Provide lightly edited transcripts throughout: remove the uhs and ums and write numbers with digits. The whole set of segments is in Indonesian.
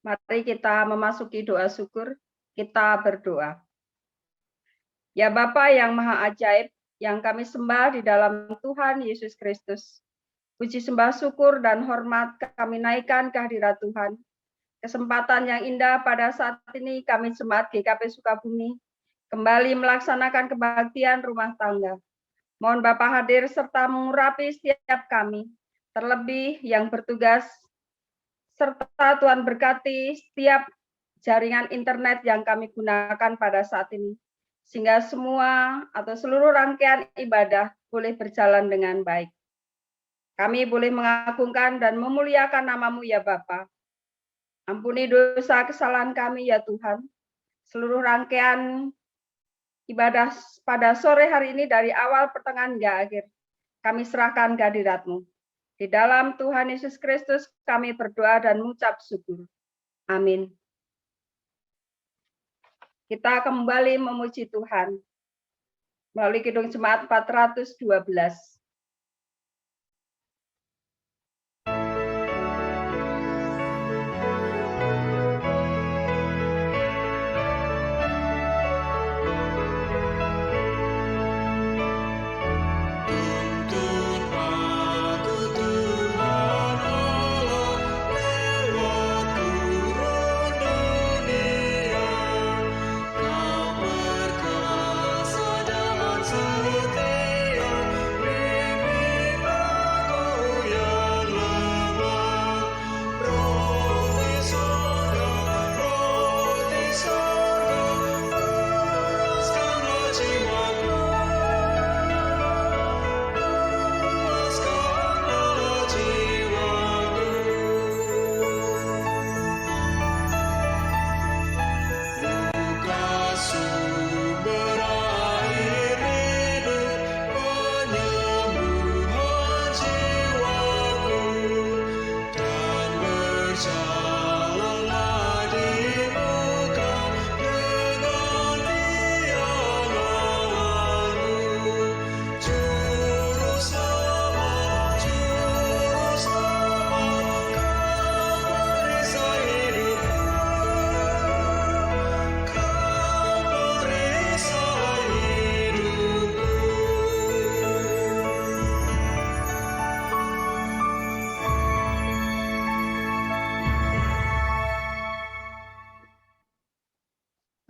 Mari kita memasuki doa syukur, kita berdoa. Ya Bapa yang Maha Ajaib, yang kami sembah di dalam Tuhan Yesus Kristus. Puji sembah syukur dan hormat kami naikkan kehadirat Tuhan. Kesempatan yang indah pada saat ini kami jemaat GKP Sukabumi kembali melaksanakan kebaktian rumah tangga. Mohon Bapak hadir serta mengurapi setiap kami, terlebih yang bertugas, serta Tuhan berkati setiap jaringan internet yang kami gunakan pada saat ini, sehingga semua atau seluruh rangkaian ibadah boleh berjalan dengan baik. Kami boleh mengagungkan dan memuliakan nama-Mu ya Bapa. Ampuni dosa kesalahan kami ya Tuhan. Seluruh rangkaian ibadah pada sore hari ini dari awal pertengahan hingga akhir, kami serahkan kehadirat-Mu. Di dalam Tuhan Yesus Kristus kami berdoa dan mengucap syukur. Amin. Kita kembali memuji Tuhan melalui Kidung Jemaat 412.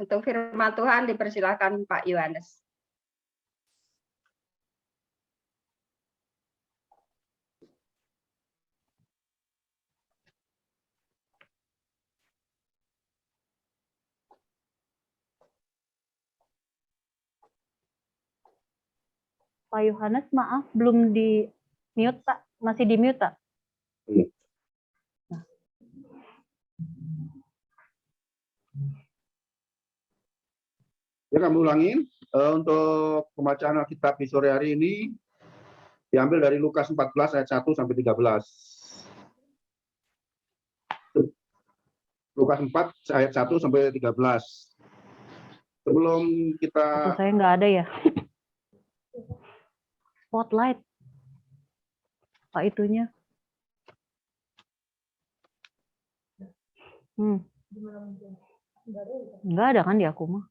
Untuk firman Tuhan dipersilakan Pak Yohanes. Pak Yohanes, maaf, belum di mute, Pak. Masih di mute, Pak. Ya, kami ulangin. Untuk pembacaan Alkitab di sore hari ini diambil dari Lukas 14 ayat 1 sampai 13. Lukas 4 ayat 1 sampai 13. Sebelum kita... Saya nggak ada ya. Spotlight. Pak itunya. Nggak ada kan di aku mah.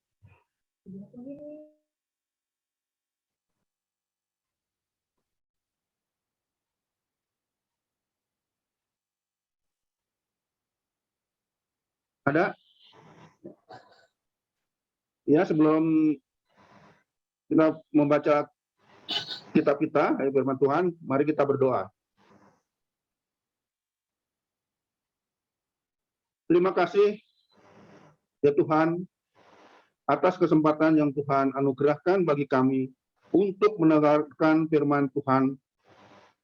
Ada? Ya, sebelum kita membaca kitab kita, ayat firman Tuhan, mari kita berdoa. Terima kasih, ya Tuhan, atas kesempatan yang Tuhan anugerahkan bagi kami untuk mendengarkan firman Tuhan.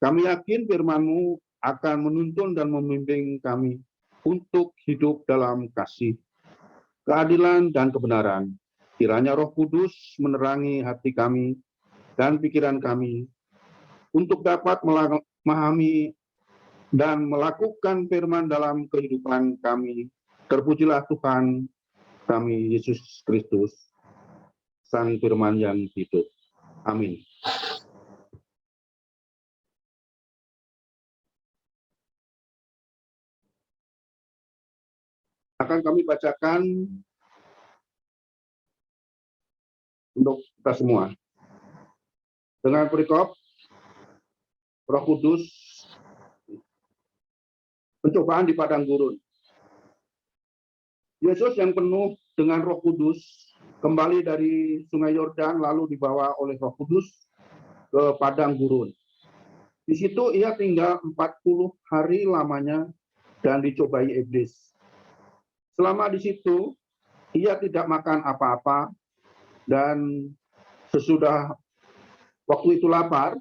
Kami yakin firman-Mu akan menuntun dan membimbing kami untuk hidup dalam kasih, keadilan, dan kebenaran. Kiranya Roh Kudus menerangi hati kami dan pikiran kami untuk dapat memahami dan melakukan firman dalam kehidupan kami. Terpujilah Tuhan kami, Yesus Kristus, Sang Firman yang hidup. Amin. akan kami bacakan untuk kita semua. Dengan perikop Roh Kudus, pencobaan di padang gurun. Yesus yang penuh dengan Roh Kudus kembali dari Sungai Yordan lalu dibawa oleh Roh Kudus ke padang gurun. Di situ ia tinggal 40 hari lamanya dan dicobai iblis. Selama di situ ia tidak makan apa-apa dan sesudah waktu itu lapar,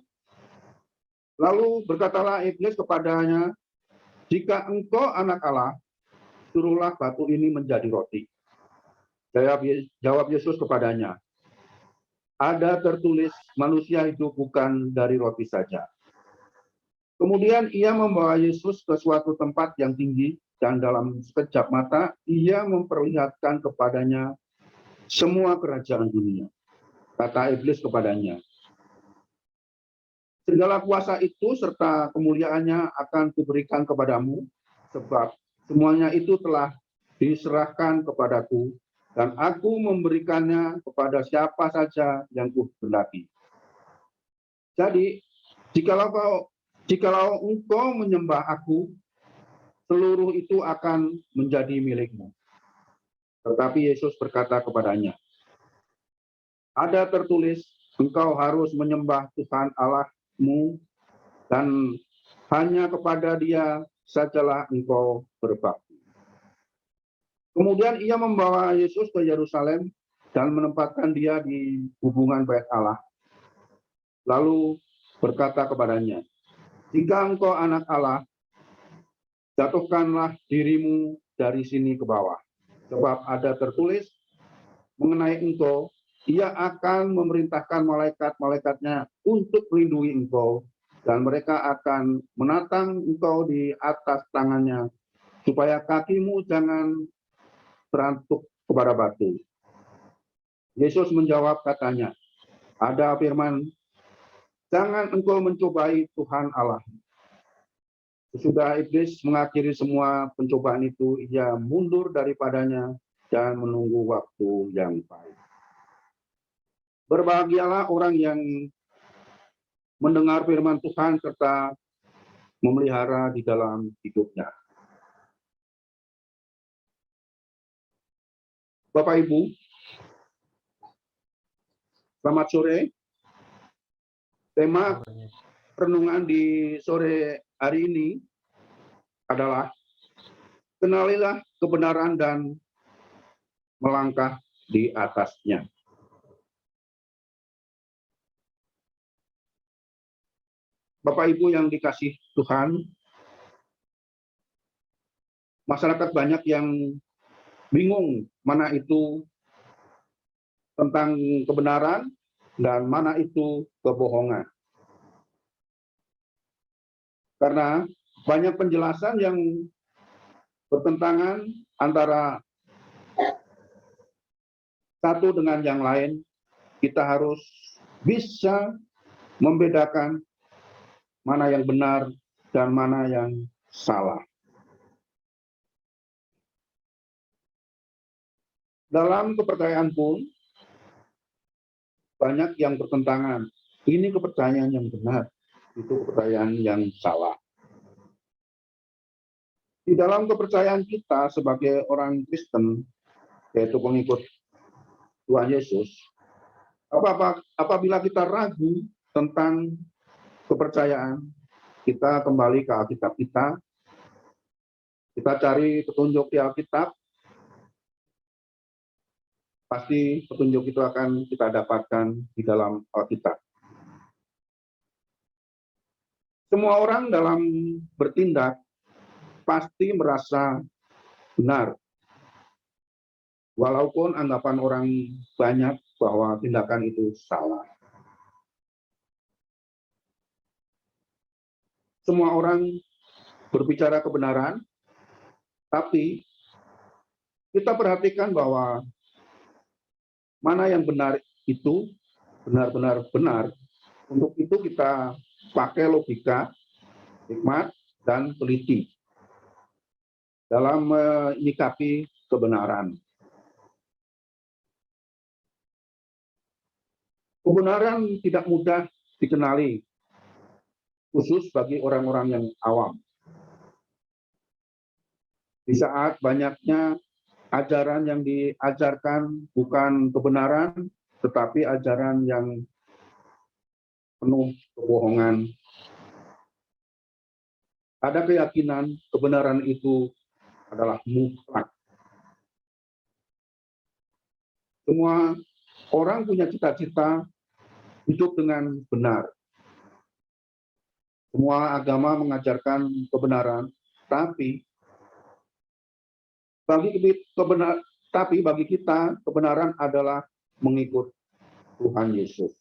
lalu berkatalah iblis kepadanya, "Jika engkau anak Allah, suruhlah batu ini menjadi roti." Jawab Yesus kepadanya, "Ada tertulis, manusia hidup bukan dari roti saja." Kemudian ia membawa Yesus ke suatu tempat yang tinggi, dan dalam sekejap mata ia memperlihatkan kepadanya semua kerajaan dunia. Kata iblis kepadanya, "Segala kuasa itu serta kemuliaannya akan kuberikan kepadamu, sebab semuanya itu telah diserahkan kepadaku, dan aku memberikannya kepada siapa saja yang kuhendaki. Jadi, jikalau engkau menyembah aku, seluruh itu akan menjadi milikmu." Tetapi Yesus berkata kepadanya, "Ada tertulis, engkau harus menyembah Tuhan Allahmu, dan hanya kepada Dia sajalah engkau berbakti." Kemudian ia membawa Yesus ke Yerusalem dan menempatkan dia di hubungan bait Allah. Lalu berkata kepadanya, "Jika engkau anak Allah, jatuhkanlah dirimu dari sini ke bawah. Sebab ada tertulis mengenai engkau, ia akan memerintahkan malaikat-malaikatnya untuk melindungi engkau, dan mereka akan menatang engkau di atas tangannya, supaya kakimu jangan terantuk kepada batu." Yesus menjawab katanya, "Ada firman, jangan engkau mencobai Tuhan Allah." Sesudah iblis mengakhiri semua pencobaan itu, ia mundur daripadanya dan menunggu waktu yang baik. Berbahagialah orang yang mendengar firman Tuhan serta memelihara di dalam hidupnya. Bapak Ibu, selamat sore. Tema renungan di sore hari ini adalah kenalilah kebenaran dan melangkah di atasnya. Bapak Ibu yang dikasih Tuhan, masyarakat banyak yang bingung mana itu tentang kebenaran dan mana itu kebohongan. Karena banyak penjelasan yang bertentangan antara satu dengan yang lain, kita harus bisa membedakan mana yang benar dan mana yang salah. Dalam kepercayaan pun, banyak yang bertentangan. Ini kepercayaan yang benar, itu kepercayaan yang salah. Di dalam kepercayaan kita sebagai orang Kristen, yaitu pengikut Tuhan Yesus, apabila kita ragu tentang kepercayaan, kita kembali ke Alkitab kita cari petunjuk di Alkitab, pasti petunjuk itu akan kita dapatkan di dalam Alkitab. Semua orang dalam bertindak pasti merasa benar, walaupun anggapan orang banyak bahwa tindakan itu salah. Semua orang berbicara kebenaran, tapi kita perhatikan bahwa mana yang benar itu benar-benar benar. Untuk itu kita pakai logika, hikmat, dan teliti. dalam menyikapi kebenaran. Kebenaran tidak mudah dikenali, khusus bagi orang-orang yang awam. Di saat banyaknya ajaran yang diajarkan bukan kebenaran, tetapi ajaran yang penuh kebohongan. Ada keyakinan kebenaran itu adalah mutlak. Semua orang punya cita-cita hidup dengan benar. Semua agama mengajarkan kebenaran, tapi bagi kita kebenaran adalah mengikut Tuhan Yesus.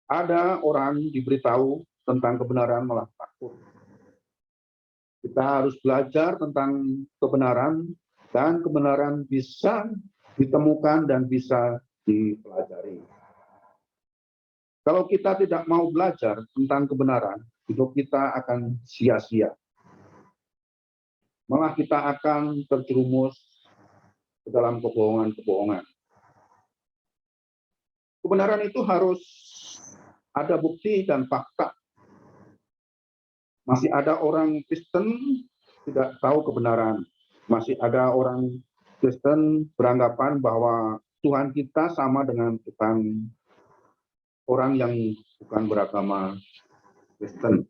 Ada orang diberitahu tentang kebenaran malah takut. Kita harus belajar tentang kebenaran, dan kebenaran bisa ditemukan dan bisa dipelajari. Kalau kita tidak mau belajar tentang kebenaran, hidup kita akan sia-sia. Malah kita akan terjerumus ke dalam kebohongan-kebohongan. Kebenaran itu harus ada bukti dan fakta. Masih ada orang Kristen tidak tahu kebenaran. Masih ada orang Kristen beranggapan bahwa Tuhan kita sama dengan Tuhan orang yang bukan beragama Kristen.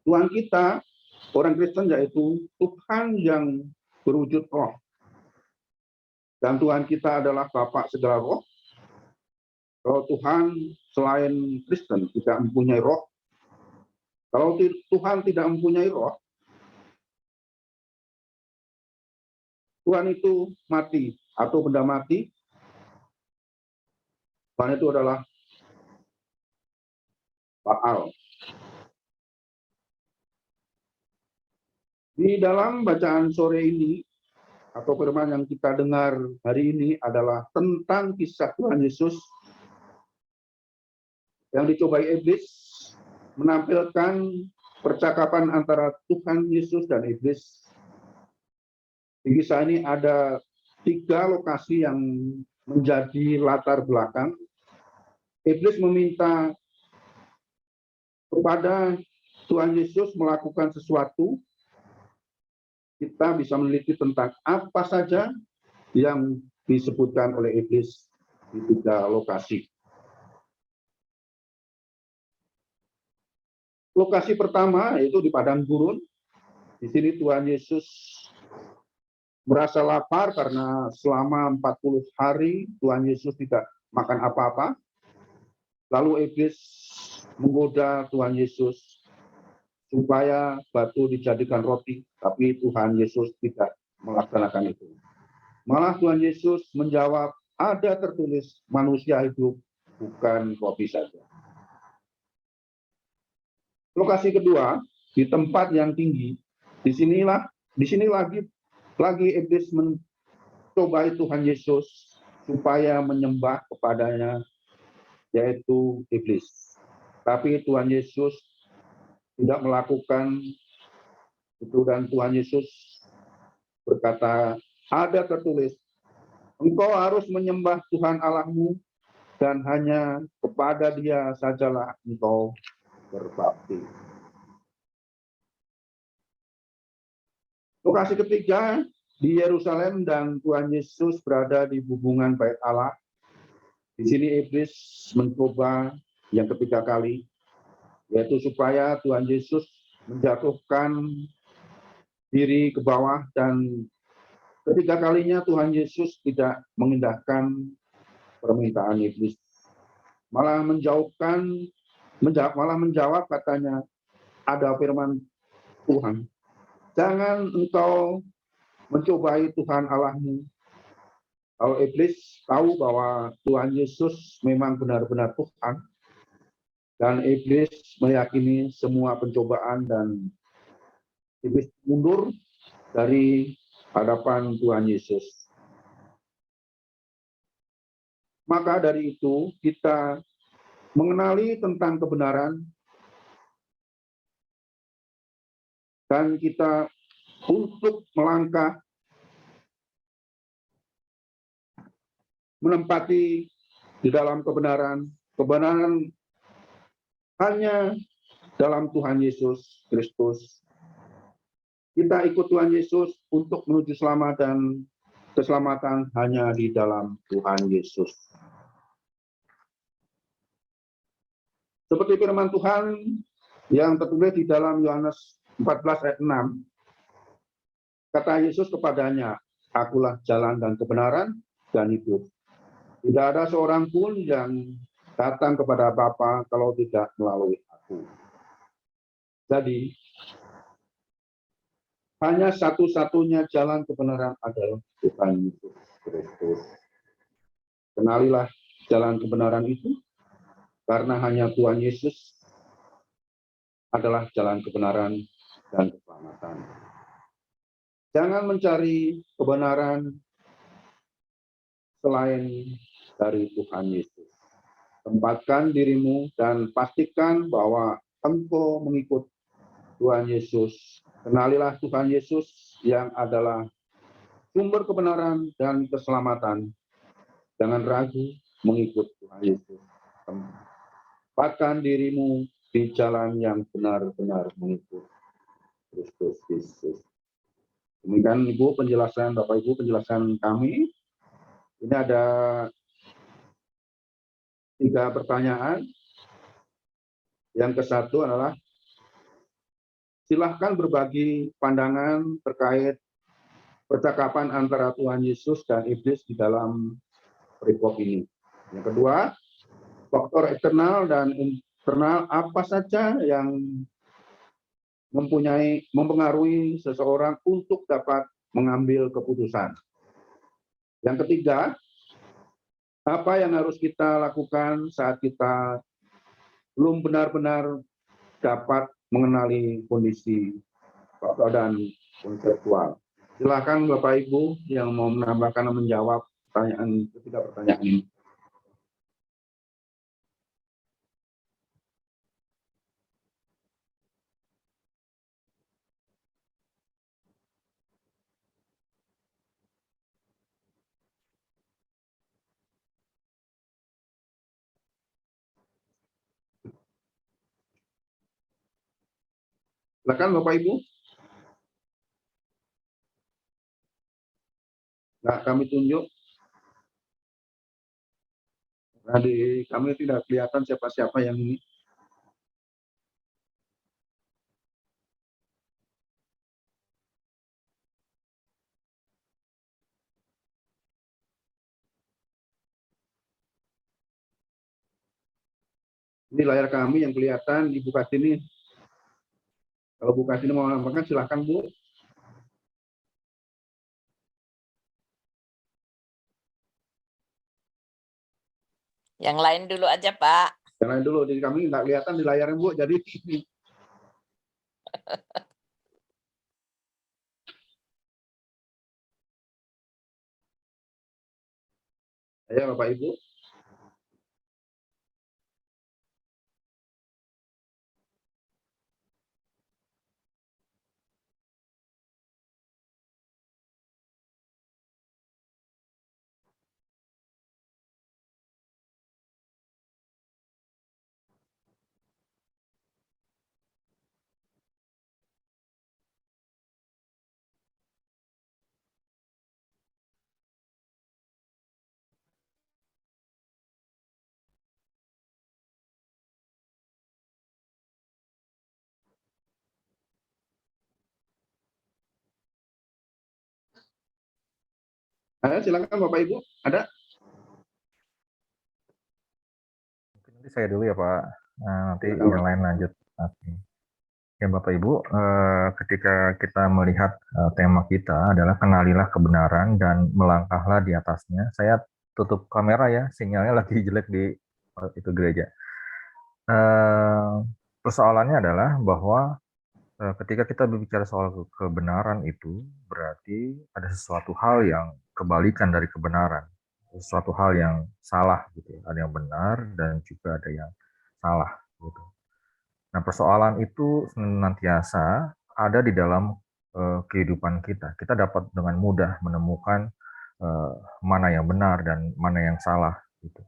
Tuhan kita, orang Kristen, yaitu Tuhan yang berwujud roh. Dan Tuhan kita adalah Bapa segala roh. Kalau Tuhan selain Kristen tidak mempunyai roh, kalau Tuhan tidak mempunyai roh, Tuhan itu mati atau benda mati. Tuhan itu adalah Baal. Di dalam bacaan sore ini, atau firman yang kita dengar hari ini adalah tentang kisah Tuhan Yesus yang dicobai iblis, menampilkan percakapan antara Tuhan Yesus dan iblis. Di kisah ini ada 3 lokasi yang menjadi latar belakang. Iblis meminta kepada Tuhan Yesus melakukan sesuatu. Kita bisa meneliti tentang apa saja yang disebutkan oleh iblis di 3 lokasi. Lokasi pertama yaitu di padang gurun. Di sini Tuhan Yesus merasa lapar karena selama 40 hari Tuhan Yesus tidak makan apa-apa. Lalu iblis menggoda Tuhan Yesus supaya batu dijadikan roti, tapi Tuhan Yesus tidak melaksanakan itu. Malah Tuhan Yesus menjawab, ada tertulis manusia hidup bukan roti saja. Lokasi kedua, di tempat yang tinggi, di sini lagi iblis mencobai Tuhan Yesus supaya menyembah kepadanya, yaitu iblis. Tapi Tuhan Yesus tidak melakukan itu, dan Tuhan Yesus berkata, ada tertulis, engkau harus menyembah Tuhan Allahmu dan hanya kepada Dia sajalah engkau berbakti. Lokasi ketiga di Yerusalem dan Tuhan Yesus berada di hubungan bait Allah. Di sini iblis mencoba yang ketiga kali, yaitu supaya Tuhan Yesus menjatuhkan diri ke bawah, dan ketiga kalinya Tuhan Yesus tidak mengindahkan permintaan iblis. Malah menjawab katanya, ada firman Tuhan, jangan engkau mencobai Tuhan Allahmu. Kalau iblis tahu bahwa Tuhan Yesus memang benar-benar Tuhan, dan iblis meyakini semua pencobaan, dan iblis mundur dari hadapan Tuhan Yesus. Maka dari itu kita mengenali tentang kebenaran, dan kita untuk melangkah menempati di dalam kebenaran hanya dalam Tuhan Yesus Kristus. Kita ikut Tuhan Yesus untuk menuju selamat dan keselamatan hanya di dalam Tuhan Yesus. Seperti firman Tuhan yang tertulis di dalam Yohanes 14 ayat 6, kata Yesus kepadanya, "Akulah jalan dan kebenaran dan hidup. Tidak ada seorang pun yang datang kepada Bapa kalau tidak melalui aku." Jadi, hanya satu-satunya jalan kebenaran adalah Tuhan Yesus Kristus. Kenalilah jalan kebenaran itu, karena hanya Tuhan Yesus adalah jalan kebenaran dan keselamatan. Jangan mencari kebenaran selain dari Tuhan Yesus. Tempatkan dirimu dan pastikan bahwa engkau mengikut Tuhan Yesus. Kenalilah Tuhan Yesus yang adalah sumber kebenaran dan keselamatan. Jangan ragu mengikut Tuhan Yesus. Tempatkan dirimu di jalan yang benar-benar mengikut Kristus Yesus. Demikian Ibu penjelasan, Bapak Ibu penjelasan kami. Ini ada 3 pertanyaan. Yang ke-1 adalah, silahkan berbagi pandangan terkait percakapan antara Tuhan Yesus dan iblis di dalam perikop ini. Yang kedua, faktor eksternal dan internal apa saja yang mempengaruhi seseorang untuk dapat mengambil keputusan. Yang ketiga, apa yang harus kita lakukan saat kita belum benar-benar dapat mengenali kondisi keadaan konseptual. Silakan Bapak Ibu yang mau menambahkan dan menjawab ketiga pertanyaan ini. Silakan Bapak Ibu. Nah, kami tunjuk. Nah, kami tidak kelihatan siapa-siapa yang ini. Ini layar kami yang kelihatan di Bu Kartini. Kalau Bu Kartini mau menambahkan, silakan Bu. Yang lain dulu aja, Pak. Yang lain dulu, jadi kami nggak kelihatan di layarnya Bu, jadi ini. Ya Bapak Ibu. Silakan Bapak Ibu, ada? Mungkin nanti saya dulu ya Pak, nanti Silakan, yang lain lanjut. Oke. Ya Bapak Ibu, ketika kita melihat tema kita adalah kenalilah kebenaran dan melangkahlah di atasnya. Saya tutup kamera ya, sinyalnya lagi jelek di itu gereja. Persoalannya adalah bahwa ketika kita berbicara soal kebenaran itu berarti ada sesuatu hal yang kebalikan dari kebenaran, sesuatu hal yang salah gitu. Ada yang benar dan juga ada yang salah gitu. Nah, persoalan itu senantiasa ada di dalam kehidupan kita. Kita dapat dengan mudah menemukan mana yang benar dan mana yang salah gitu.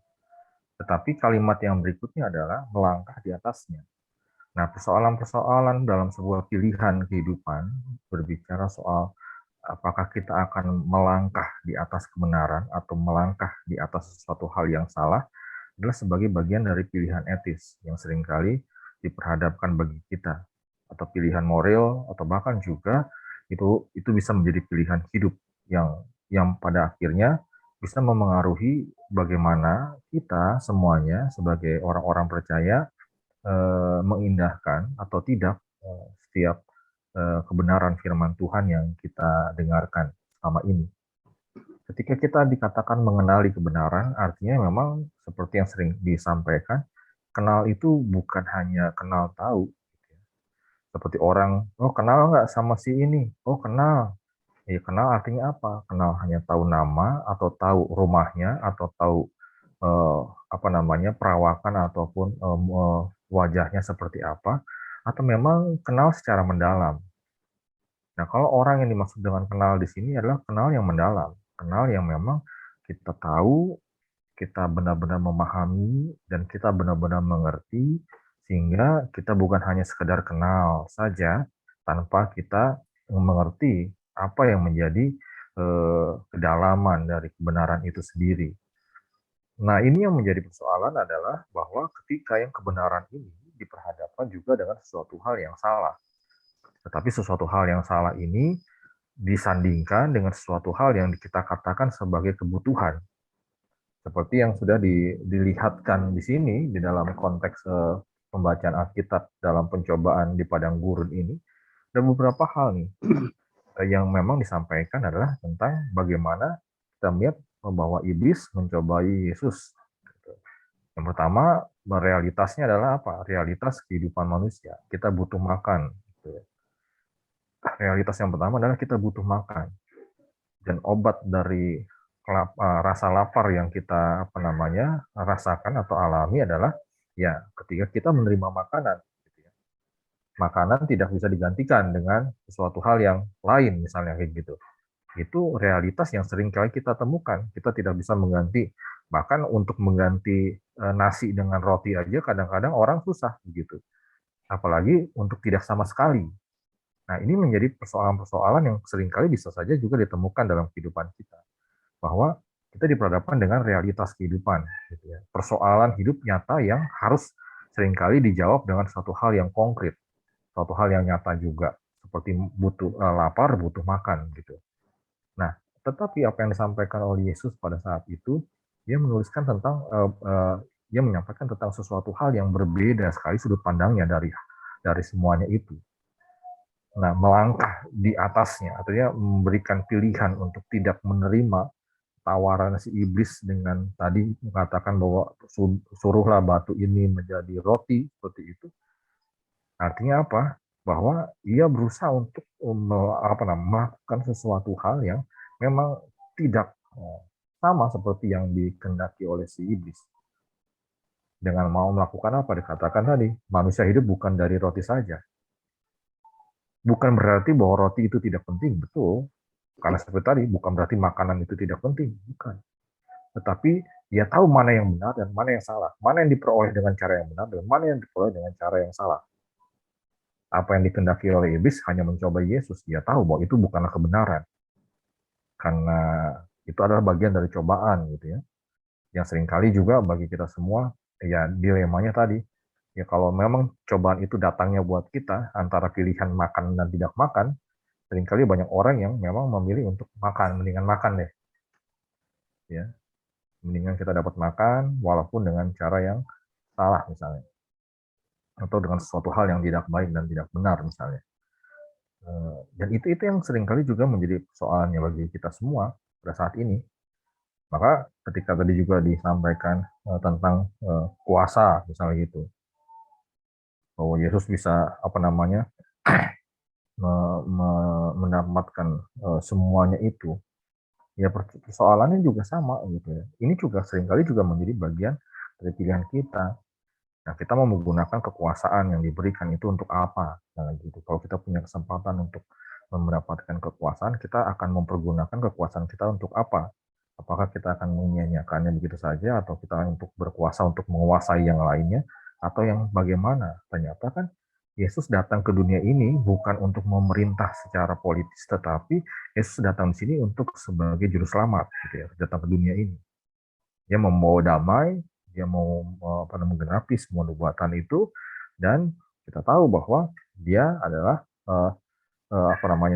Tetapi kalimat yang berikutnya adalah melangkah di atasnya. Nah, persoalan-persoalan dalam sebuah pilihan kehidupan berbicara soal apakah kita akan melangkah di atas kebenaran atau melangkah di atas sesuatu hal yang salah adalah sebagai bagian dari pilihan etis yang seringkali diperhadapkan bagi kita, atau pilihan moral, atau bahkan juga itu bisa menjadi pilihan hidup yang pada akhirnya bisa memengaruhi bagaimana kita semuanya sebagai orang-orang percaya mengindahkan atau tidak setiap kebenaran firman Tuhan yang kita dengarkan selama ini. Ketika kita dikatakan mengenali kebenaran, artinya memang seperti yang sering disampaikan, kenal itu bukan hanya kenal tahu. Seperti orang, oh kenal nggak sama si ini? Oh kenal. Ya kenal artinya apa? Kenal hanya tahu nama, atau tahu rumahnya, atau tahu perawakan ataupun wajahnya seperti apa, atau memang kenal secara mendalam. Nah, kalau orang yang dimaksud dengan kenal di sini adalah kenal yang mendalam, kenal yang memang kita tahu, kita benar-benar memahami, dan kita benar-benar mengerti, sehingga kita bukan hanya sekedar kenal saja tanpa kita mengerti apa yang menjadi kedalaman dari kebenaran itu sendiri. Nah, ini yang menjadi persoalan adalah bahwa ketika yang kebenaran ini diperhadapkan juga dengan sesuatu hal yang salah. Tetapi sesuatu hal yang salah ini disandingkan dengan sesuatu hal yang kita katakan sebagai kebutuhan. Seperti yang sudah dilihatkan di sini, di dalam konteks pembacaan Alkitab dalam pencobaan di Padang Gurun ini, ada beberapa hal nih yang memang disampaikan adalah tentang bagaimana kita melihat bahwa iblis mencobai Yesus. Yang pertama, realitasnya adalah apa? Realitas kehidupan manusia. Kita butuh makan. Realitas yang pertama adalah kita butuh makan, dan obat dari rasa lapar yang kita rasakan atau alami adalah ya ketika kita menerima makanan. Makanan tidak bisa digantikan dengan sesuatu hal yang lain, misalnya kayak gitu. Itu realitas yang sering kali kita temukan. Kita tidak bisa mengganti, bahkan untuk mengganti nasi dengan roti aja kadang-kadang orang susah begitu. Apalagi untuk tidak sama sekali. Nah, ini menjadi persoalan-persoalan yang seringkali bisa saja juga ditemukan dalam kehidupan kita. Bahwa kita diperhadapkan dengan realitas kehidupan. Gitu ya. Persoalan hidup nyata yang harus seringkali dijawab dengan suatu hal yang konkret. Suatu hal yang nyata juga. Seperti butuh lapar, butuh makan. Gitu. Nah, tetapi apa yang disampaikan oleh Yesus pada saat itu, dia menuliskan tentang, dia menyampaikan tentang sesuatu hal yang berbeda sekali sudut pandangnya dari semuanya itu. Nah, melangkah di atasnya, artinya memberikan pilihan untuk tidak menerima tawaran si iblis dengan tadi mengatakan bahwa suruhlah batu ini menjadi roti, seperti itu. Artinya apa? Bahwa ia berusaha untuk melakukan sesuatu hal yang memang tidak sama seperti yang dikehendaki oleh si iblis. Dengan mau melakukan apa? Dikatakan tadi, manusia hidup bukan dari roti saja. Bukan berarti bahwa roti itu tidak penting, betul. Karena seperti tadi, bukan berarti makanan itu tidak penting, bukan. Tetapi dia tahu mana yang benar dan mana yang salah. Mana yang diperoleh dengan cara yang benar dan mana yang diperoleh dengan cara yang salah. Apa yang dikehendaki oleh iblis hanya mencoba Yesus. Dia tahu bahwa itu bukanlah kebenaran. Karena itu adalah bagian dari cobaan, gitu ya. Yang seringkali juga bagi kita semua, ya dilemanya tadi, ya kalau memang cobaan itu datangnya buat kita antara pilihan makan dan tidak makan, seringkali banyak orang yang memang memilih untuk makan, mendingan makan deh. Ya. Mendingan kita dapat makan walaupun dengan cara yang salah misalnya. Atau dengan sesuatu hal yang tidak baik dan tidak benar misalnya. Dan itu yang seringkali juga menjadi persoalannya bagi kita semua pada saat ini. Maka ketika tadi juga disampaikan tentang kuasa misalnya gitu, bahwa Yesus bisa mendapatkan semuanya itu, ya persoalannya juga sama gitu ya. Ini juga seringkali juga menjadi bagian dari pilihan kita. Nah, kita mau menggunakan kekuasaan yang diberikan itu untuk apa? Nah, gitu. Kalau kita punya kesempatan untuk mendapatkan kekuasaan, kita akan mempergunakan kekuasaan kita untuk apa? Apakah kita akan menyia-nyiakannya begitu saja, atau kita untuk berkuasa untuk menguasai yang lainnya, atau yang bagaimana? Ternyata kan Yesus datang ke dunia ini bukan untuk memerintah secara politis, tetapi Yesus datang di sini untuk sebagai juru selamat, gitu ya, datang ke dunia ini. Dia membawa damai, dia mau menggenapi semua nubuatan itu, dan kita tahu bahwa dia adalah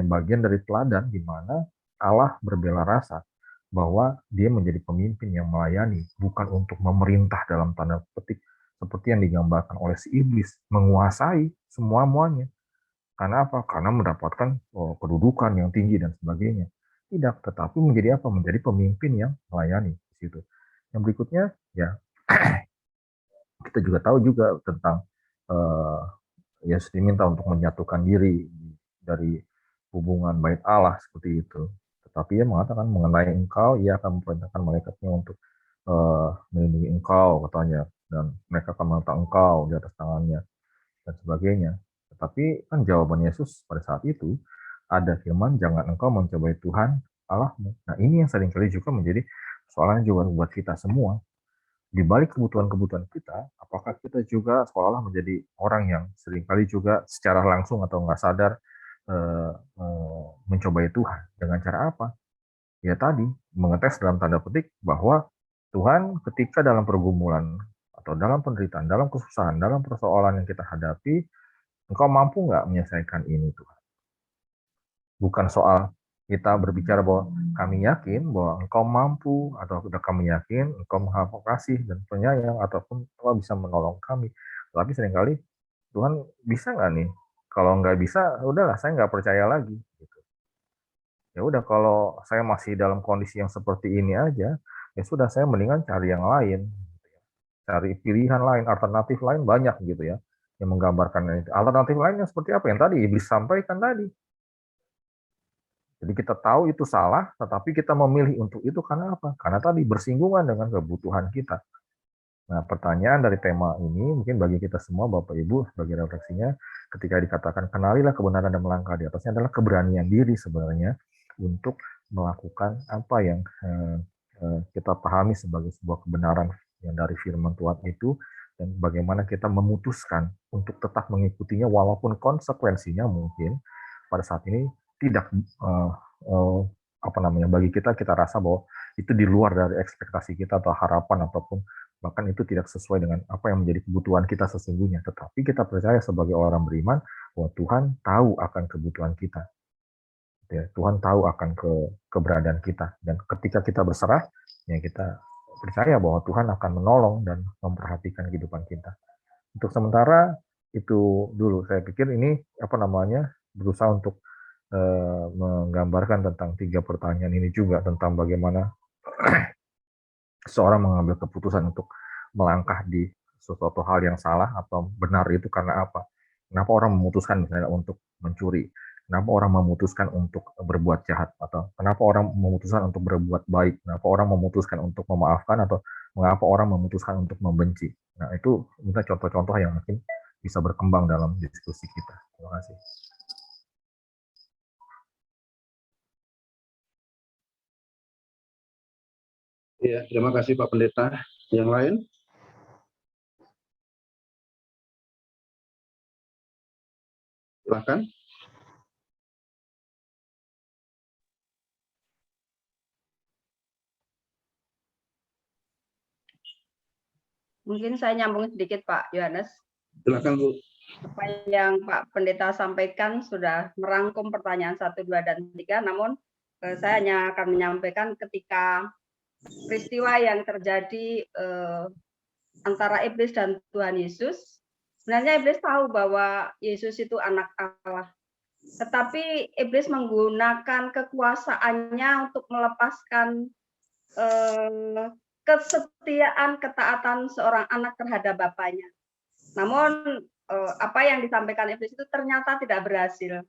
bagian dari teladan di mana Allah berbela rasa bahwa dia menjadi pemimpin yang melayani, bukan untuk memerintah dalam tanda petik seperti yang digambarkan oleh si iblis, menguasai semua-muanya. Karena apa? Karena mendapatkan kedudukan yang tinggi dan sebagainya. Tidak, tetapi menjadi apa? Menjadi pemimpin yang melayani di situ. Yang berikutnya, ya kita juga tahu juga tentang Yesus diminta untuk menyatukan diri dari hubungan bait Allah seperti itu. Tetapi ia mengatakan mengenai engkau, ia akan memerintahkan malaikatnya untuk melindungi engkau, katanya, dan mereka akan meletak engkau di atas tangannya dan sebagainya. Tetapi kan jawaban Yesus pada saat itu ada firman, jangan engkau mencobai Tuhan Allahmu. Nah, ini yang seringkali juga menjadi soalan juga buat kita semua. Di balik kebutuhan-kebutuhan kita, apakah kita juga seolah-olah menjadi orang yang seringkali juga secara langsung atau nggak sadar mencobai Tuhan dengan cara apa? Ya tadi, mengetes dalam tanda petik bahwa Tuhan ketika dalam pergumulan atau dalam penderitaan, dalam kesusahan, dalam persoalan yang kita hadapi, engkau mampu nggak menyelesaikan ini Tuhan? Bukan soal kita berbicara bahwa kami yakin bahwa engkau mampu, atau kami yakin engkau maha kasih dan penyayang, ataupun engkau bisa menolong kami. Tapi seringkali Tuhan bisa nggak nih? Kalau nggak bisa, udahlah saya nggak percaya lagi. Gitu. Ya udah, kalau saya masih dalam kondisi yang seperti ini aja, ya sudah, saya mendingan cari yang lain, gitu ya. Cari pilihan lain, alternatif lain banyak gitu ya, yang menggambarkan itu. Alternatif lainnya seperti apa? Yang tadi iblis sampaikan tadi. Jadi kita tahu itu salah, tetapi kita memilih untuk itu karena apa? Karena tadi bersinggungan dengan kebutuhan kita. Nah, pertanyaan dari tema ini mungkin bagi kita semua, Bapak Ibu, sebagai refleksinya, ketika dikatakan kenalilah kebenaran dan melangkah di atasnya, adalah keberanian diri sebenarnya untuk melakukan apa yang kita pahami sebagai sebuah kebenaran yang dari firman Tuhan itu, dan bagaimana kita memutuskan untuk tetap mengikutinya walaupun konsekuensinya mungkin pada saat ini tidak bagi kita rasa bahwa itu di luar dari ekspektasi kita atau harapan, ataupun bahkan itu tidak sesuai dengan apa yang menjadi kebutuhan kita sesungguhnya. Tetapi kita percaya sebagai orang beriman bahwa Tuhan tahu akan kebutuhan kita. Ya, Tuhan tahu akan keberadaan kita, dan ketika kita berserah, ya kita percaya bahwa Tuhan akan menolong dan memperhatikan kehidupan kita. Untuk sementara itu dulu, saya pikir ini berusaha untuk menggambarkan tentang 3 pertanyaan ini juga, tentang bagaimana seorang mengambil keputusan untuk melangkah di sesuatu hal yang salah atau benar itu karena apa? Kenapa orang memutuskan misalnya untuk mencuri? Kenapa orang memutuskan untuk berbuat jahat? Atau kenapa orang memutuskan untuk berbuat baik? Kenapa orang memutuskan untuk memaafkan? Atau mengapa orang memutuskan untuk membenci? Nah, itu misalnya contoh-contoh yang mungkin bisa berkembang dalam diskusi kita. Terima kasih. Ya, terima kasih Pak Pendeta. Yang lain? Silakan. Mungkin saya nyambung sedikit Pak Yohanes. Silakan Bu. Apa yang Pak Pendeta sampaikan sudah merangkum pertanyaan 1, 2, dan 3, namun saya hanya akan menyampaikan ketika peristiwa yang terjadi antara iblis dan Tuhan Yesus. Sebenarnya iblis tahu bahwa Yesus itu anak Allah. Tetapi iblis menggunakan kekuasaannya untuk melepaskan kesetiaan, ketaatan seorang anak terhadap bapaknya. Namun apa yang disampaikan iblis itu ternyata tidak berhasil.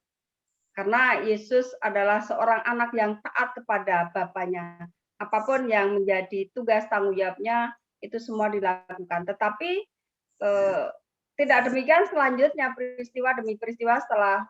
Karena Yesus adalah seorang anak yang taat kepada bapaknya. Apapun yang menjadi tugas tanggung jawabnya, itu semua dilakukan. Tetapi tidak demikian selanjutnya peristiwa demi peristiwa setelah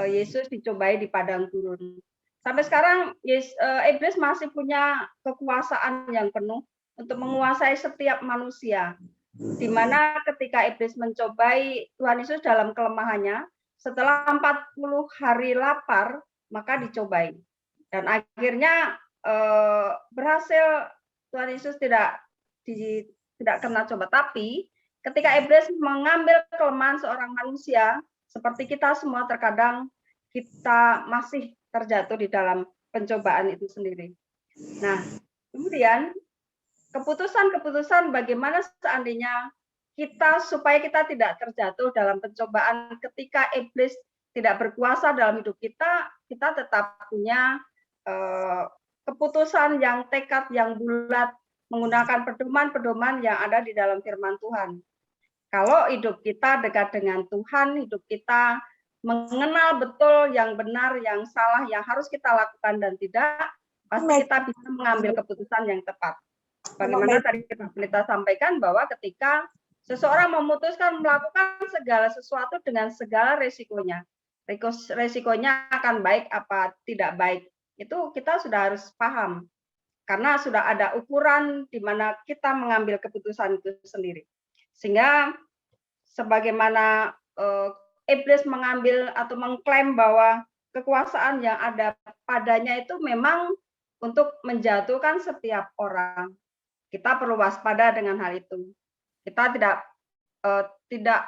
Yesus dicobai di padang gurun. Sampai sekarang iblis masih punya kekuasaan yang penuh untuk menguasai setiap manusia. Di mana ketika iblis mencobai Tuhan Yesus dalam kelemahannya, setelah 40 hari lapar, maka dicobai. Dan akhirnya berhasil, Tuhan Yesus tidak kena coba. Tapi ketika iblis mengambil kelemahan seorang manusia, seperti kita semua terkadang kita masih terjatuh di dalam pencobaan itu sendiri. Nah, kemudian keputusan bagaimana seandainya supaya kita tidak terjatuh dalam pencobaan ketika iblis tidak berkuasa dalam hidup kita, kita tetap punya keputusan yang tekad yang bulat menggunakan pedoman-pedoman yang ada di dalam firman Tuhan. Kalau hidup kita dekat dengan Tuhan, hidup kita mengenal betul yang benar, yang salah, yang harus kita lakukan dan tidak, pasti kita bisa mengambil keputusan yang tepat. Bagaimana tadi Pak Pelita sampaikan bahwa ketika seseorang memutuskan melakukan segala sesuatu dengan segala resikonya, resikonya akan baik apa tidak baik, itu kita sudah harus paham. Karena sudah ada ukuran di mana kita mengambil keputusan itu sendiri. Sehingga sebagaimana iblis mengambil atau mengklaim bahwa kekuasaan yang ada padanya itu memang untuk menjatuhkan setiap orang. Kita perlu waspada dengan hal itu. Kita tidak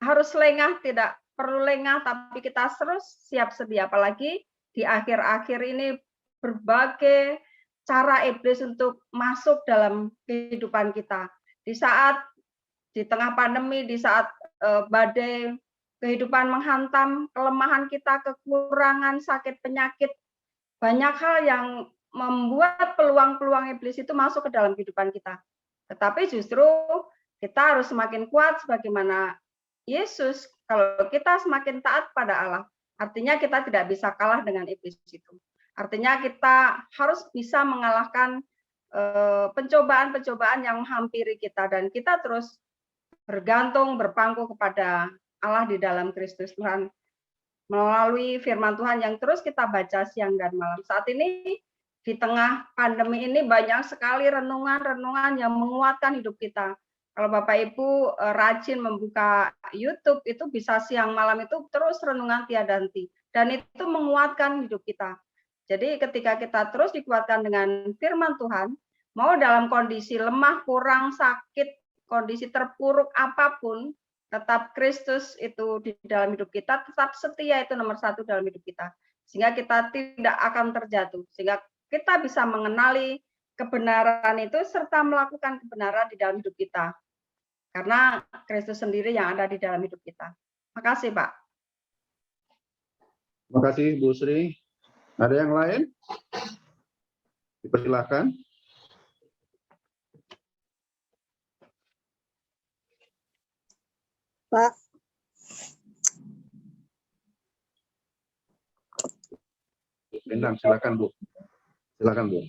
harus lengah, tidak perlu lengah, tapi kita terus siap sedia. Apalagi di akhir-akhir ini berbagai cara iblis untuk masuk dalam kehidupan kita. Di tengah pandemi, di saat badai kehidupan menghantam, kelemahan kita, kekurangan, sakit, penyakit, banyak hal yang membuat peluang-peluang iblis itu masuk ke dalam kehidupan kita. Tetapi justru kita harus semakin kuat sebagaimana Yesus. Kalau kita semakin taat pada Allah, artinya kita tidak bisa kalah dengan iblis itu. Artinya kita harus bisa mengalahkan pencobaan-pencobaan yang menghampiri kita, dan kita terus bergantung, berpangku kepada Allah di dalam Kristus Tuhan melalui firman Tuhan yang terus kita baca siang dan malam. Saat ini di tengah pandemi ini banyak sekali renungan-renungan yang menguatkan hidup kita. Kalau Bapak Ibu rajin membuka YouTube, itu bisa siang malam itu terus renungan tiada henti, dan itu menguatkan hidup kita. Jadi ketika kita terus dikuatkan dengan firman Tuhan, mau dalam kondisi lemah, kurang, sakit, kondisi terpuruk apapun, tetap Kristus itu di dalam hidup kita, tetap setia itu nomor satu dalam hidup kita. Sehingga kita tidak akan terjatuh, sehingga kita bisa mengenali kebenaran itu serta melakukan kebenaran di dalam hidup kita. Karena Kristus sendiri yang ada di dalam hidup kita. Makasih, Pak. Terima kasih, Bu Sri. Ada yang lain? Dipersilakan. Pak. Endang, silakan Bu. Silakan Bu.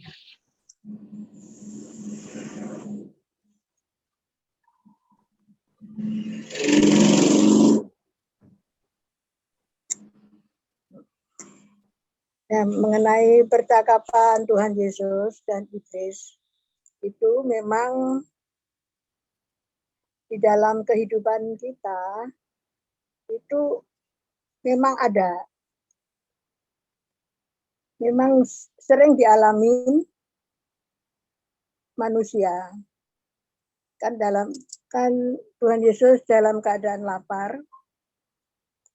Ya, mengenai percakapan Tuhan Yesus dan iblis, itu memang di dalam kehidupan kita itu memang ada, memang sering dialami manusia. Kan Tuhan Yesus dalam keadaan lapar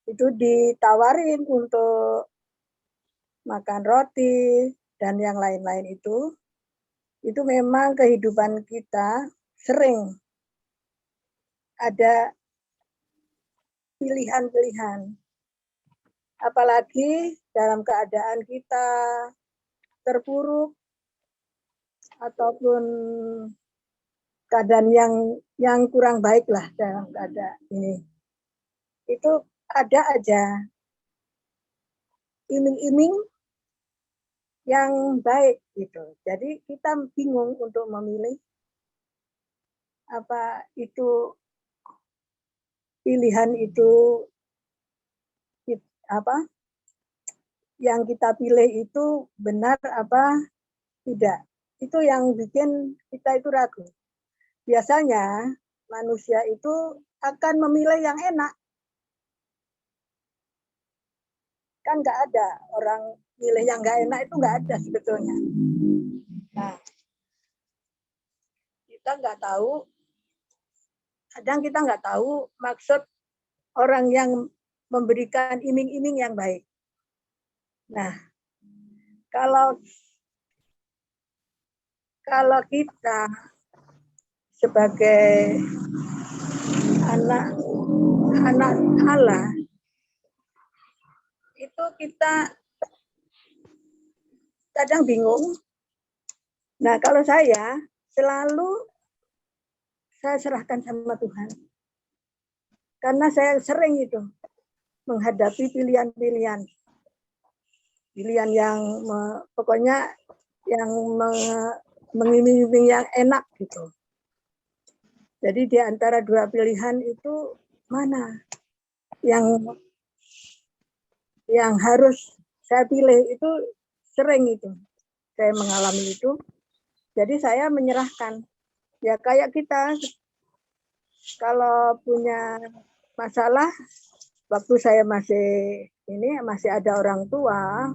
itu ditawarin untuk makan roti dan yang lain-lain itu memang kehidupan kita sering ada pilihan-pilihan. Apalagi dalam keadaan kita terpuruk ataupun keadaan yang kurang baik lah dalam keadaan ini. Itu ada aja iming-iming yang baik gitu. Jadi kita bingung untuk memilih apa itu pilihan itu apa yang kita pilih itu benar apa tidak. Itu yang bikin kita itu ragu. Biasanya manusia itu akan memilih yang enak. Kan nggak ada orang milih yang nggak enak, itu nggak ada sebetulnya. Nah, kita nggak tahu, kadang kita nggak tahu maksud orang yang memberikan iming-iming yang baik. Nah, kalau kita sebagai anak Allah, itu kita kadang bingung. Nah, kalau saya selalu saya serahkan sama Tuhan. Karena saya sering itu menghadapi pilihan-pilihan. Pilihan yang pokoknya yang mengiming-iming yang enak gitu. Jadi di antara dua pilihan itu mana yang harus saya pilih, itu sering itu. Saya mengalami itu. Jadi saya menyerahkan. Ya kayak kita kalau punya masalah, waktu saya masih ada orang tua,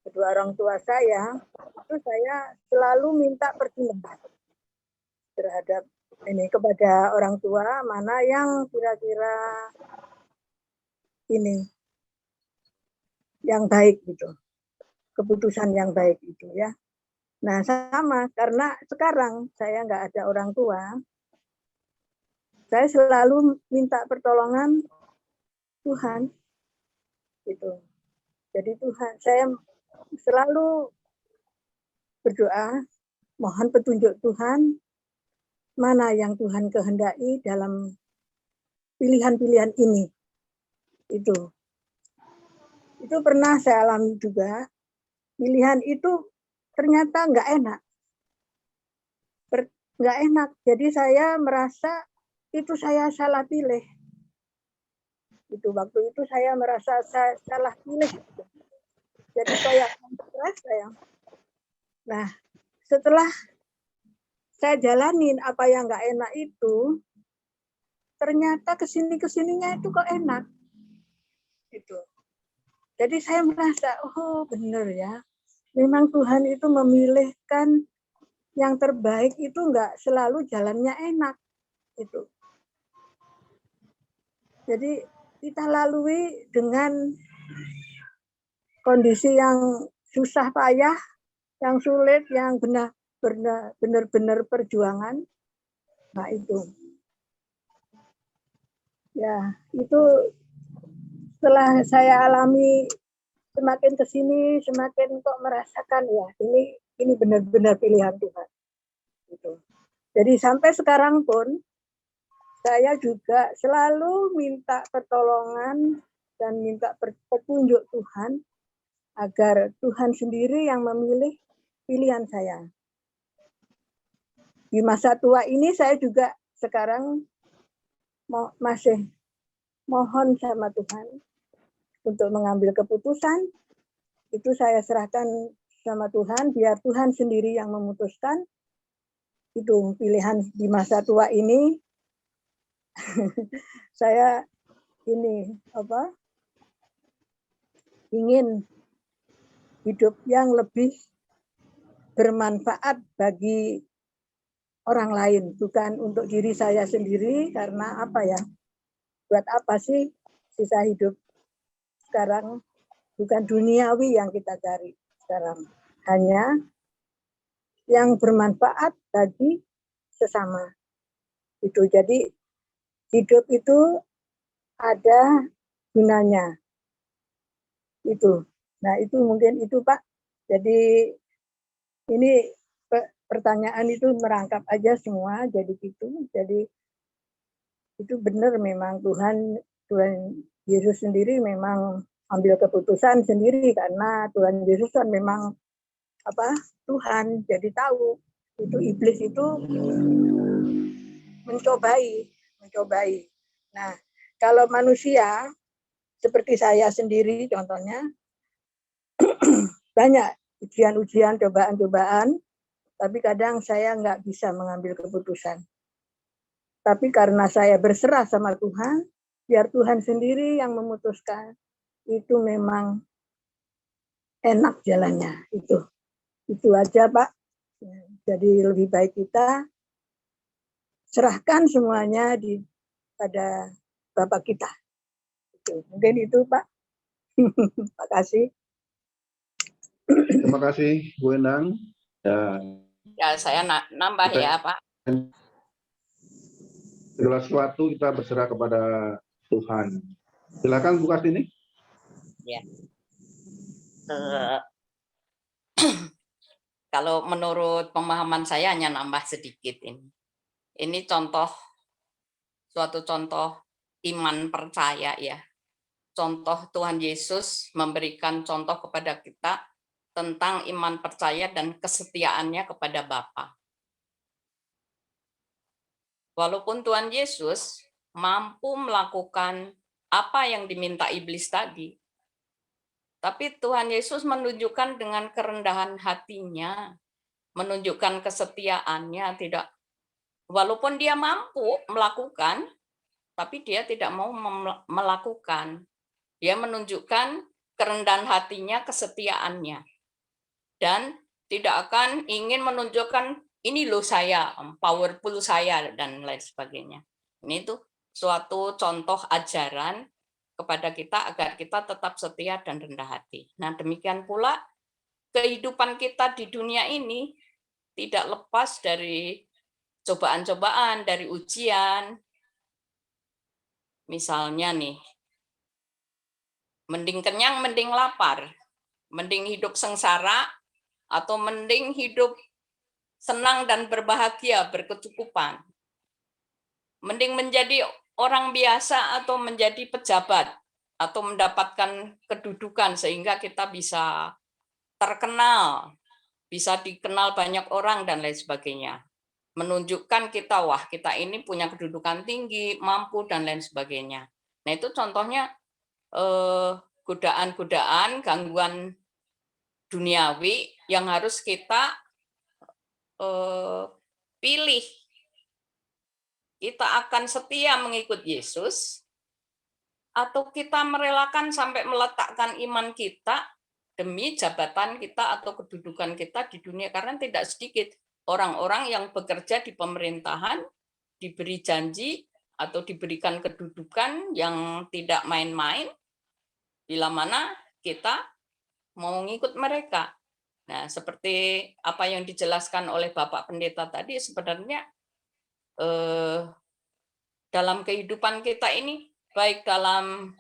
kedua orang tua saya, itu saya selalu minta pertimbangan terhadap ini kepada orang tua, mana yang kira-kira ini yang baik gitu, keputusan yang baik itu ya. Nah sama, karena sekarang saya nggak ada orang tua, saya selalu minta pertolongan Tuhan gitu. Jadi Tuhan, saya selalu berdoa, mohon petunjuk Tuhan, mana yang Tuhan kehendaki dalam pilihan-pilihan ini. Itu pernah saya alami juga. Pilihan itu ternyata nggak enak. Nggak enak. Jadi saya merasa itu saya salah pilih. Itu waktu itu saya merasa saya salah pilih. Jadi kayak stres saya. Nah, setelah saya jalanin apa yang nggak enak itu, ternyata kesininya itu kok enak. Gitu. Jadi saya merasa, oh benar ya, memang Tuhan itu memilihkan yang terbaik itu nggak selalu jalannya enak. Gitu. Jadi kita lalui dengan kondisi yang susah payah, yang sulit, yang benar-benar perjuangan. Nah itu. Ya, itu setelah saya alami semakin ke sini semakin kok merasakan ya ini benar-benar pilihan Tuhan. Gitu. Jadi sampai sekarang pun saya juga selalu minta pertolongan dan minta petunjuk Tuhan agar Tuhan sendiri yang memilih pilihan saya. Di masa tua ini saya juga sekarang masih mohon sama Tuhan untuk mengambil keputusan, itu saya serahkan sama Tuhan, biar Tuhan sendiri yang memutuskan. Itu pilihan di masa tua ini. Saya ingin hidup yang lebih bermanfaat bagi orang lain, bukan untuk diri saya sendiri, karena apa ya, buat apa sih sisa hidup sekarang, bukan duniawi yang kita cari sekarang, hanya yang bermanfaat bagi sesama. Itu jadi hidup itu ada gunanya. Itu. Nah, itu mungkin itu Pak. Jadi ini pertanyaan itu merangkap aja semua jadi gitu. Jadi itu benar memang Tuhan Yesus sendiri memang ambil keputusan sendiri, karena Tuhan Yesus kan memang Tuhan, jadi tahu itu iblis itu mencobai Nah, kalau manusia seperti saya sendiri contohnya, banyak ujian-ujian, cobaan-cobaan, tapi kadang saya nggak bisa mengambil keputusan. Tapi karena saya berserah sama Tuhan, biar Tuhan sendiri yang memutuskan, itu memang enak jalannya. Itu aja, Pak. Jadi lebih baik kita serahkan semuanya pada Bapak kita. Mungkin itu, Pak. Terima kasih. Terima kasih, Bu Endang. Ya, saya nambah ya, Pak. Segala sesuatu kita berserah kepada Tuhan. Silakan Bu Kartini. Ya. Kalau menurut pemahaman saya hanya nambah sedikit ini. Ini suatu contoh iman percaya ya. Contoh Tuhan Yesus memberikan contoh kepada kita tentang iman percaya dan kesetiaannya kepada Bapa. Walaupun Tuhan Yesus mampu melakukan apa yang diminta iblis tadi, tapi Tuhan Yesus menunjukkan dengan kerendahan hatinya, menunjukkan kesetiaannya, walaupun dia mampu melakukan, tapi dia tidak mau melakukan. Dia menunjukkan kerendahan hatinya, kesetiaannya. Dan tidak akan ingin menunjukkan, ini loh saya, powerful saya, dan lain sebagainya. Ini tuh suatu contoh ajaran kepada kita agar kita tetap setia dan rendah hati. Nah, demikian pula kehidupan kita di dunia ini tidak lepas dari cobaan-cobaan, dari ujian. Misalnya nih, mending kenyang, mending lapar, mending hidup sengsara, atau mending hidup senang dan berbahagia, berkecukupan. Mending menjadi orang biasa atau menjadi pejabat, atau mendapatkan kedudukan sehingga kita bisa terkenal, bisa dikenal banyak orang, dan lain sebagainya. Menunjukkan kita, wah kita ini punya kedudukan tinggi, mampu, dan lain sebagainya. Nah itu contohnya godaan-godaan, gangguan duniawi yang harus kita pilih. Kita akan setia mengikut Yesus, atau kita merelakan sampai meletakkan iman kita demi jabatan kita atau kedudukan kita di dunia. Karena tidak sedikit orang-orang yang bekerja di pemerintahan, diberi janji atau diberikan kedudukan yang tidak main-main, bila mana kita mau ngikut mereka. Nah, seperti apa yang dijelaskan oleh Bapak Pendeta tadi, sebenarnya dalam kehidupan kita ini, baik dalam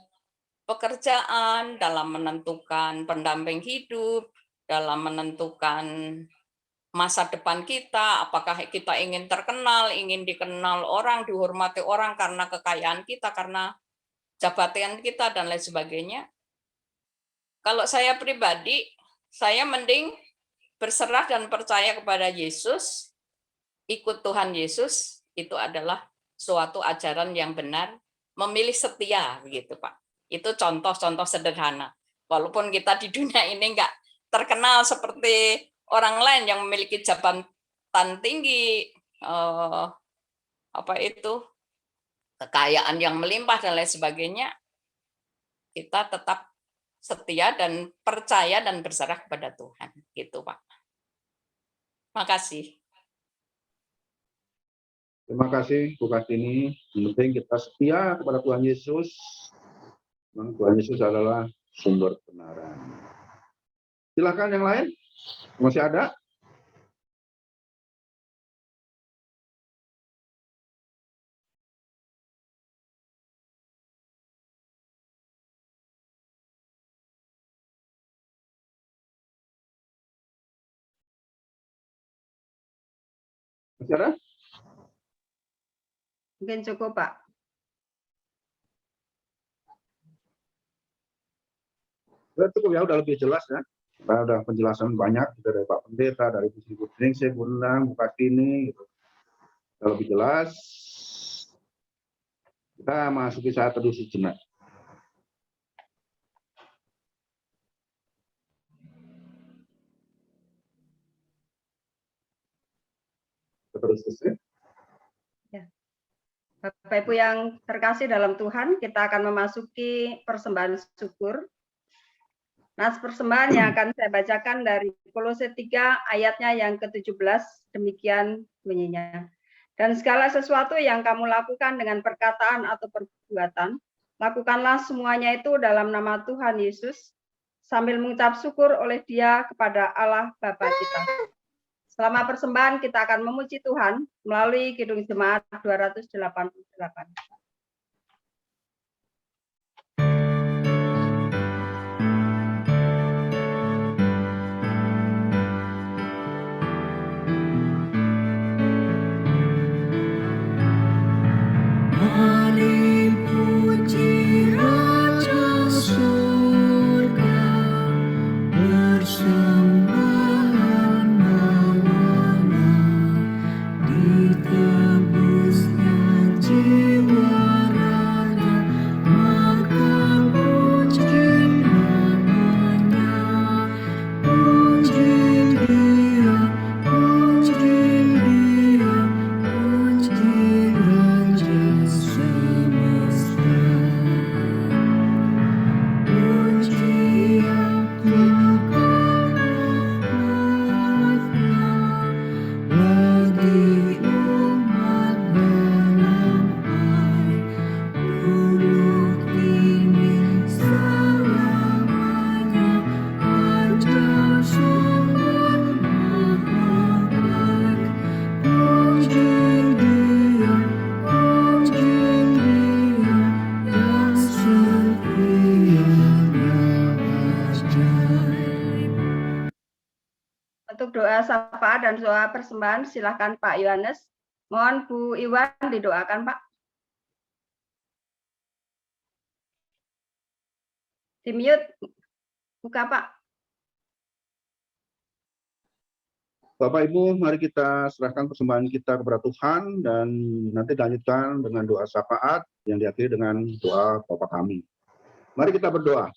pekerjaan, dalam menentukan pendamping hidup, dalam menentukan masa depan kita, apakah kita ingin terkenal, ingin dikenal orang, dihormati orang karena kekayaan kita, karena jabatan kita, dan lain sebagainya. Kalau saya pribadi, saya mending berserah dan percaya kepada Yesus, ikut Tuhan Yesus, itu adalah suatu ajaran yang benar, memilih setia, begitu Pak. Itu contoh-contoh sederhana. Walaupun kita di dunia ini nggak terkenal seperti orang lain yang memiliki jabatan tinggi, kekayaan yang melimpah dan lain sebagainya, kita tetap setia dan percaya dan berserah kepada Tuhan, gitu Pak. Makasih. Terima kasih Bu Kartini. Yang penting kita setia kepada Tuhan Yesus. Memang Tuhan Yesus adalah sumber kebenaran. Silakan yang lain. Masih ada? Masih ada? Mungkin cukup, Pak. Sudah cukup ya, udah lebih jelas ya. Ada penjelasan banyak dari Pak Pendeta, dari Bu Ningsih, Bu Endang, Bu Kartini, gitu. Sudah lebih jelas. Kita masuki saat teduh sejenak. Terus ya. Bapak Ibu yang terkasih dalam Tuhan, kita akan memasuki persembahan syukur. Nas persembahan yang akan saya bacakan dari Kolose 3 ayatnya yang ke-17, demikian bunyinya. Dan segala sesuatu yang kamu lakukan dengan perkataan atau perbuatan, lakukanlah semuanya itu dalam nama Tuhan Yesus, sambil mengucap syukur oleh Dia kepada Allah Bapa kita. Selama persembahan kita akan memuji Tuhan melalui Kidung Jemaat 288. Untuk doa sapa dan doa persembahan, silakan Pak Yohanes. Mohon Bu Iwan didoakan, Pak. Di mute, buka Pak. Bapak Ibu, mari kita serahkan persembahan kita kepada Tuhan dan nanti lanjutkan dengan doa syafaat yang diakhiri dengan doa Bapa kami. Mari kita berdoa.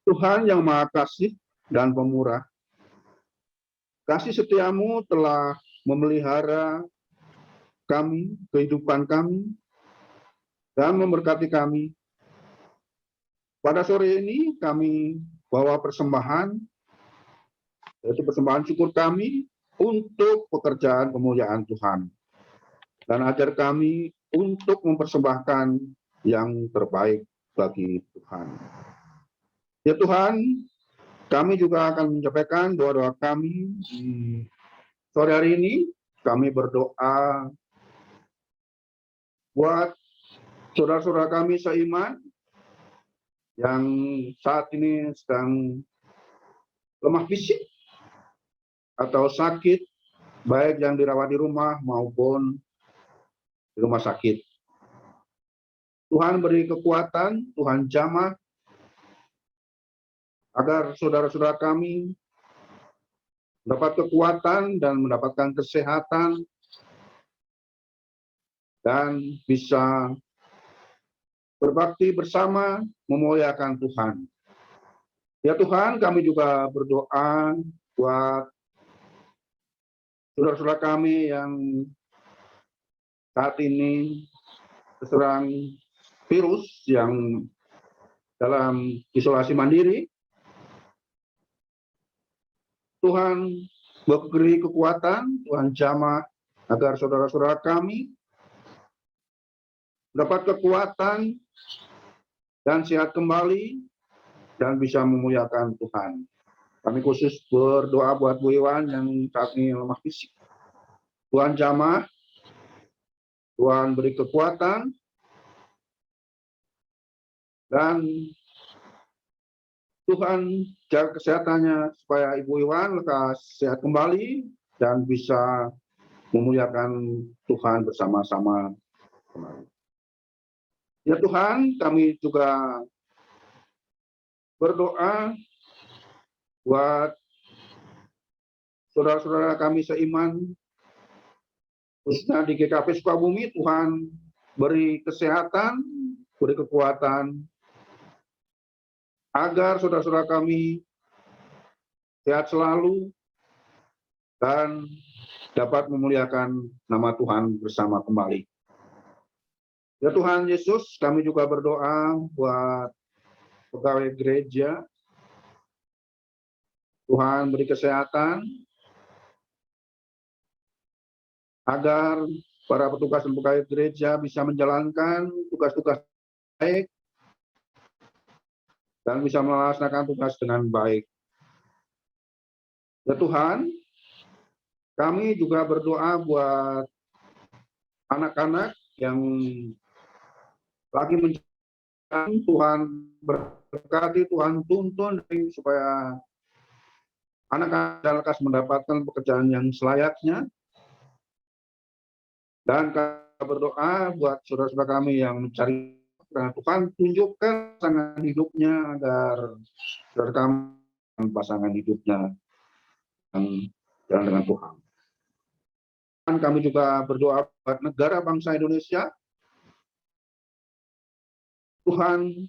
Tuhan yang Maha Kasih dan Pemurah, kasih setiamu telah memelihara kami, kehidupan kami, dan memberkati kami. Pada sore ini kami bawa persembahan, yaitu persembahan syukur kami untuk pekerjaan kemuliaan Tuhan. Dan ajar kami untuk mempersembahkan yang terbaik bagi Tuhan. Ya Tuhan, kami juga akan menyampaikan doa-doa kami di sore hari ini. Kami berdoa buat saudara-saudara kami seiman yang saat ini sedang lemah fisik atau sakit, baik yang dirawat di rumah maupun di rumah sakit. Tuhan beri kekuatan, Tuhan jamah, agar saudara-saudara kami mendapat kekuatan dan mendapatkan kesehatan dan bisa berbakti bersama memuliakan Tuhan. Ya Tuhan, kami juga berdoa buat saudara-saudara kami yang saat ini terserang virus yang dalam isolasi mandiri. Tuhan beri kekuatan, Tuhan jamah agar saudara-saudara kami dapat kekuatan dan sehat kembali dan bisa memuliakan Tuhan. Kami khusus berdoa buat Bu Iwan yang saat ini lemah fisik. Tuhan jamah, Tuhan beri kekuatan, dan Tuhan jaga kesehatannya supaya Ibu Iwan lekas sehat kembali dan bisa memuliakan Tuhan bersama-sama kembali. Ya Tuhan, kami juga berdoa buat saudara-saudara kami seiman khususnya di GKP Sukabumi, Tuhan beri kesehatan, beri kekuatan, agar saudara-saudara kami sehat selalu dan dapat memuliakan nama Tuhan bersama kembali. Ya Tuhan Yesus, kami juga berdoa buat pegawai gereja. Tuhan beri kesehatan, agar para petugas dan pegawai gereja bisa menjalankan tugas-tugas baik dan bisa melaksanakan tugas dengan baik. Ya Tuhan, kami juga berdoa buat anak-anak yang lagi menjalankan, Tuhan berkati, Tuhan tuntun supaya anak-anak mendapatkan pekerjaan yang selayaknya. Dan kami berdoa buat saudara-saudara kami yang mencari Tuhan, tunjukkan pasangan hidupnya agar saudara kami pasangan hidupnya yang jalan dengan Tuhan. Dan kami juga berdoa buat negara bangsa Indonesia. Tuhan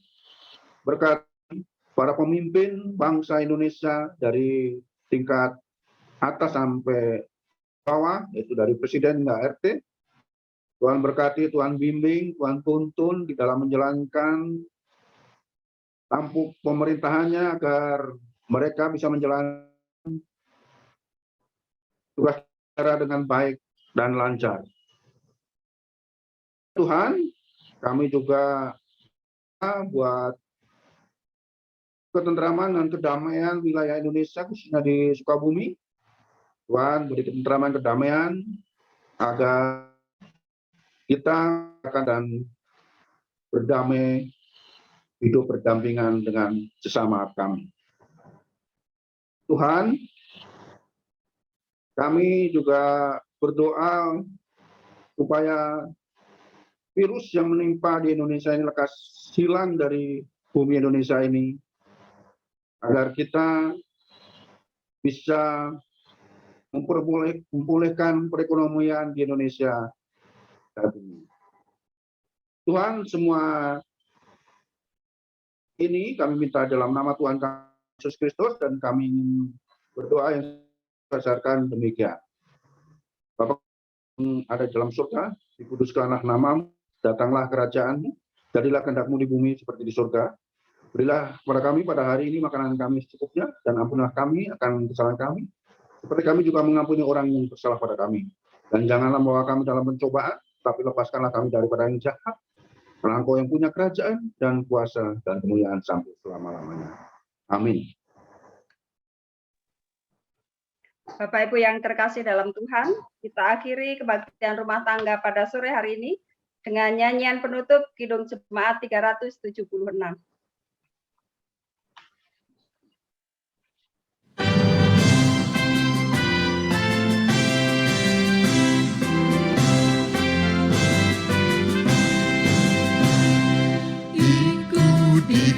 berkati para pemimpin bangsa Indonesia dari tingkat atas sampai bawah, yaitu dari presiden hingga RT. Tuhan berkati, Tuhan bimbing, Tuhan tuntun di dalam menjalankan tampuk pemerintahannya agar mereka bisa menjalankan tugas negara dengan baik dan lancar. Tuhan, kami juga buat ketentraman dan kedamaian wilayah Indonesia, khususnya di Sukabumi. Tuhan beri ketentraman, kedamaian, agar kita akan dan berdamai, hidup berdampingan dengan sesama kami. Tuhan, kami juga berdoa supaya virus yang menimpa di Indonesia ini lekas hilang dari bumi Indonesia ini, agar kita bisa memulihkan perekonomian di Indonesia. Tuhan, semua ini kami minta dalam nama Tuhan Yesus Kristus, dan kami berdoa yang berdasarkan demikian. Bapa yang ada di dalam surga, dikuduskanlah namamu, datanglah kerajaanmu, jadilah kehendak-mu di bumi seperti di surga. Berilah kepada kami pada hari ini makanan kami secukupnya, dan ampunilah kami akan kesalahan kami, seperti kami juga mengampuni orang yang bersalah pada kami. Dan janganlah membawa kami dalam pencobaan, tapi lepaskanlah kami daripada yang jahat. Karena Engkau yang punya kerajaan dan kuasa dan kemuliaan sampai selama-lamanya. Amin. Bapak Ibu yang terkasih dalam Tuhan, kita akhiri kebaktian rumah tangga pada sore hari ini dengan nyanyian penutup Kidung Jemaat 376.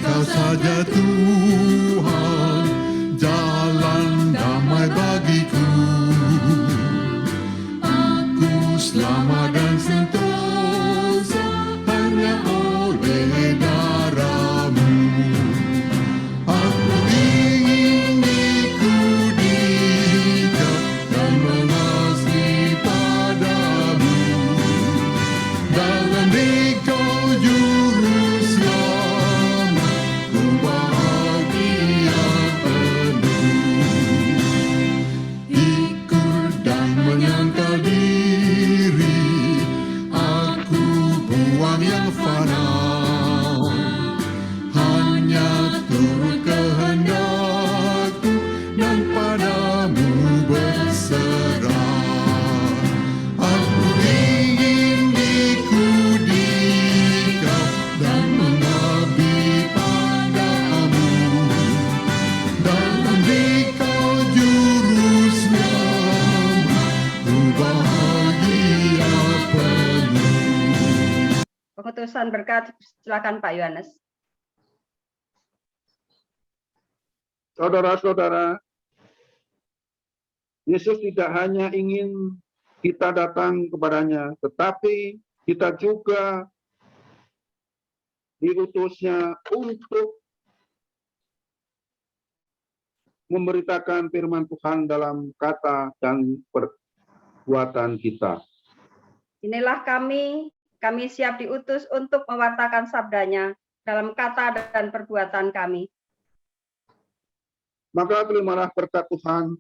Kau saja Tuhan, jalan damai bagiku. Aku selamat dan sentosa hanya oleh darah-Mu. Aku ingin ikuti Kau dan mengasihi padamu. Dalam Dikau juru yang fana, hanya turut kehendak-Mu dan padamu berserah. Aku ingin ikuti Kau dan mengabdi padamu. Dalam Dikau juru selamat, ku bahagia penuh. Pengutusan berkat, silakan Pak Yohanes. Saudara-saudara, Yesus tidak hanya ingin kita datang kepadanya, tetapi kita juga diutusnya untuk memberitakan firman Tuhan dalam kata dan perbuatan kita. Inilah kami siap diutus untuk mewartakan sabdanya dalam kata dan perbuatan kami. Maka terimalah berkat Tuhan.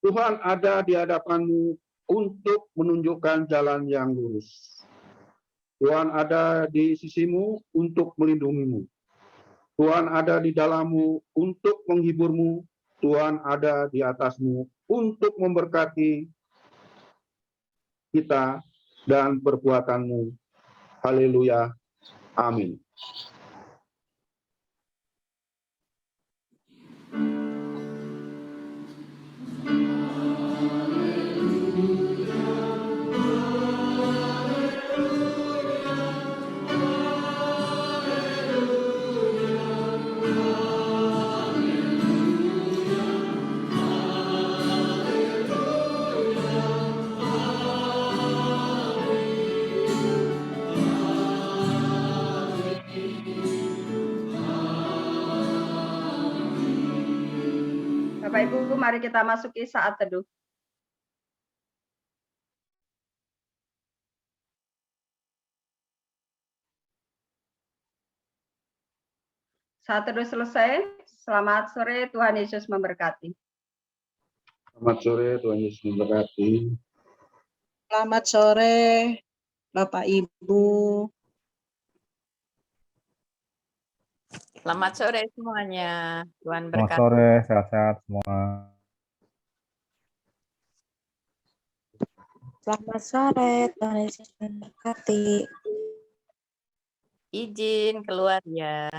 Tuhan ada di hadapanmu untuk menunjukkan jalan yang lurus. Tuhan ada di sisimu untuk melindungimu. Tuhan ada di dalammu untuk menghiburmu. Tuhan ada di atasmu untuk memberkati kita dan perbuatanmu. Haleluya. Amin. Bapak Ibu, mari kita masuki saat teduh. Saat teduh selesai. Selamat sore, Tuhan Yesus memberkati. Selamat sore, Tuhan Yesus memberkati. Selamat sore, Bapak Ibu. Selamat sore semuanya. Tuhan Selamat berkati. sore, sehat-sehat semua. Selamat sore, Tuhan Yesus memberkati. Izin keluar ya.